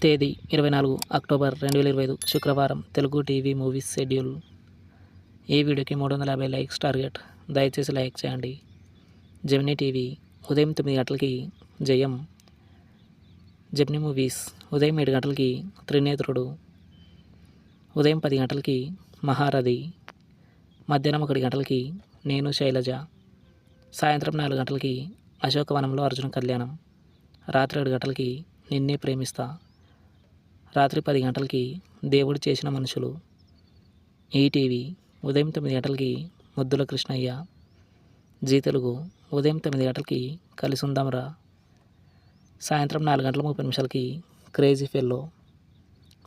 తేదీ 24 అక్టోబర్ 2025 శుక్రవారం. Telugu TV movies schedule. ఈ వీడియోకి 350 లైక్స్ టార్గెట్. దయచేసి లైక్ చేయండి. జెమినీ టీవీ ఉదయం 9 గంటలకి జయం. జెమినీ మూవీస్ ఉదయం 7 గంటలకి త్రినేత్రుడు. ఉదయం 10 గంటలకి మహారథి. మధ్యాహ్నం 1 గంటలకి నేను శైలజ. సాయంత్రం 4 గంటలకి అశోకవనంలో అర్జున కళ్యాణం. రాత్రి 7 గంటలకి నిన్నే ప్రేమిస్తా. రాత్రి 10 గంటలకి దేవుడు చేసిన మనుషులు. ఈటీవీ ఉదయం 9 గంటలకి ముద్దుల కృష్ణయ్య. జీ తెలుగు ఉదయం 9 గంటలకి కలిసుందాంరా. సాయంత్రం 4 గంటల 30 నిమిషాలకి క్రేజీ ఫెల్లో.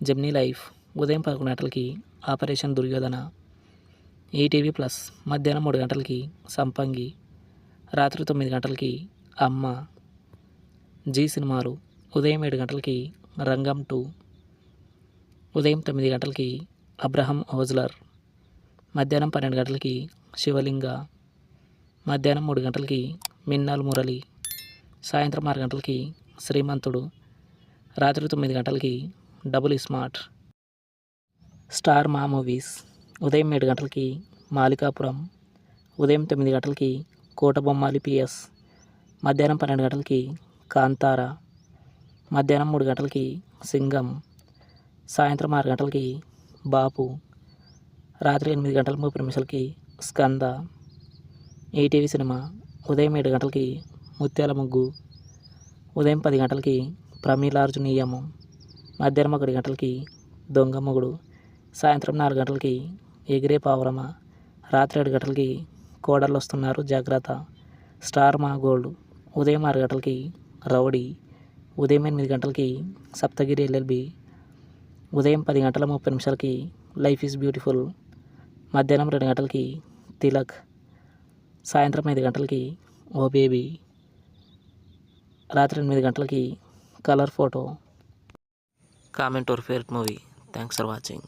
జెమినీ లైఫ్ ఉదయం 11 గంటలకి ఆపరేషన్ దుర్యోధన. ఈటీవీ ప్లస్ మధ్యాహ్నం 3 గంటలకి సంపంగి. రాత్రి 9 గంటలకి అమ్మ. జీ సినిమాలు ఉదయం 7 గంటలకి రంగం 2. ఉదయం 9 గంటలకి అబ్రహం ఓజ్లర్. మధ్యాహ్నం 12 గంటలకి శివలింగ. మధ్యాహ్నం 3 గంటలకి మిన్నల్ మురళి. సాయంత్రం 6 గంటలకి శ్రీమంతుడు. రాత్రి 9 గంటలకి డబుల్ స్మార్ట్. స్టార్ మా మూవీస్ ఉదయం 7 గంటలకి మాలికాపురం. ఉదయం 9 గంటలకి కోటబొమ్మాలి పిఎస్. మధ్యాహ్నం 12 గంటలకి కాంతార. మధ్యాహ్నం 3 గంటలకి సింగం. సాయంత్రం 6 గంటలకి బాపు. రాత్రి 8 గంటల 30 నిమిషాలకి స్కంద. ఈటీవీ సినిమా ఉదయం 7 గంటలకి ముత్యాల ముగ్గు. ఉదయం 10 గంటలకి ప్రమీలార్జునీయము. మధ్యాహ్నం 1 గంటలకి దొంగ మొగుడు. సాయంత్రం 4 గంటలకి ఎగిరే పావురమ. రాత్రి 7 గంటలకి కోడళ్ళు వస్తున్నారు జాగ్రత్త. స్టార్ మా గోల్డ్ ఉదయం 6 గంటలకి రౌడీ. ఉదయం 8 గంటలకి సప్తగిరి ఎల్ఎల్బి. ఉదయం 10 గంటల 30 నిమిషాలకి లైఫ్ ఈజ్ బ్యూటిఫుల్. మధ్యాహ్నం 2 గంటలకి తిలక్. సాయంత్రం 5 గంటలకి ఓ బేబీ. రాత్రి 8 గంటలకి colour photo. Comment your favourite movie. Thanks for watching.